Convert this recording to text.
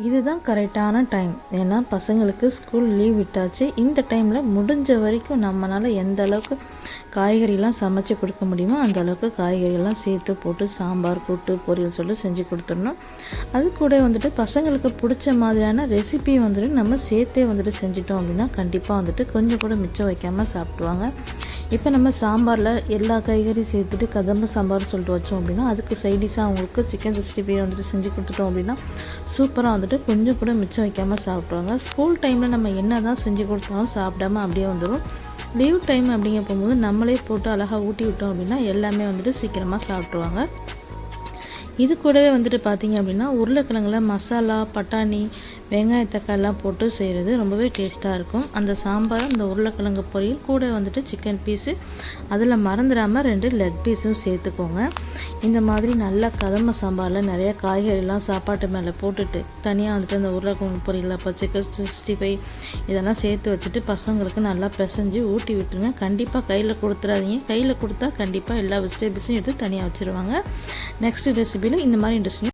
இதுதான் கரெக்டான டைம். ஏன்னா பசங்களுக்கு ஸ்கூல் லீவ் விட்டாச்சு. இந்த டைமில் முடிஞ்ச வரைக்கும் நம்மளால் எந்த அளவுக்கு காய்கறிலாம் சமைச்சு கொடுக்க முடியுமோ அந்த அளவுக்கு காய்கறியெல்லாம் சேர்த்து போட்டு சாம்பார், கூட்டு, பொரியல் சொல்லி செஞ்சு கொடுத்துடணும். அது கூட வந்துட்டு பசங்களுக்கு பிடிச்ச மாதிரியான ரெசிபி வந்துட்டு நம்ம சேர்த்தே வந்துட்டு செஞ்சிட்டோம் அப்படின்னா கண்டிப்பாக வந்துட்டு கொஞ்சம் கூட மிச்சம் வைக்காமல் சாப்பிடுவாங்க. இப்போ நம்ம சாம்பாரில் எல்லா காய்கறியும் சேர்த்துட்டு கதம்ப சாம்பார் சொல்லிட்டு வச்சோம் அப்படின்னா அதுக்கு சைடிஷாக அவங்களுக்கு சிக்கன் 65 வந்துட்டு செஞ்சு கொடுத்துட்டோம் அப்படின்னா சூப்பராக வந்துட்டு கொஞ்சம் கூட மிச்சம் வைக்காமல் சாப்பிடுவாங்க. ஸ்கூல் டைமில் நம்ம என்ன தான் செஞ்சு கொடுத்தாலும் சாப்பிடாம அப்படியே வந்துடும். லீவ் டைம் அப்படிங்க போகும்போது நம்மளே போட்டு அழகாக ஊட்டி விட்டோம் அப்படின்னா எல்லாமே வந்துட்டு சீக்கிரமாக சாப்பிட்ருவாங்க. இது கூடவே வந்துட்டு பார்த்திங்க அப்படின்னா உருளைக்கிழங்குல மசாலா, பட்டாணி, வெங்காய தக்காளிலாம் போட்டு செய்கிறது ரொம்பவே டேஸ்ட்டாக இருக்கும். அந்த சாம்பார், அந்த உருளைக்கிழங்கு பொரியல் கூட வந்துட்டு சிக்கன் பீஸு, அதில் மறந்துடாமல் 2 லெக் பீஸும் சேர்த்துக்கோங்க. இந்த மாதிரி நல்லா கதம்ப சாம்பாரில் நிறைய காய்கறிலாம் சாப்பாட்டு மேலே போட்டுட்டு தனியாக வந்துட்டு அந்த உருளைக்கிழங்கு பொரியல், அப்போ சிக்கன் 65 இதெல்லாம் சேர்த்து வச்சுட்டு பசங்களுக்கு நல்லா பிசைஞ்சு ஊட்டி விட்டுருங்க. கண்டிப்பாக கையில் கொடுத்துடாதீங்க. கையில் கொடுத்தா கண்டிப்பாக எல்லா வெஜிடபிள்ஸும் எடுத்து தனியாக வச்சுருவாங்க. நெக்ஸ்ட் ரெசிபியில் இந்த மாதிரி இன்ட்ரெஸ்டிங்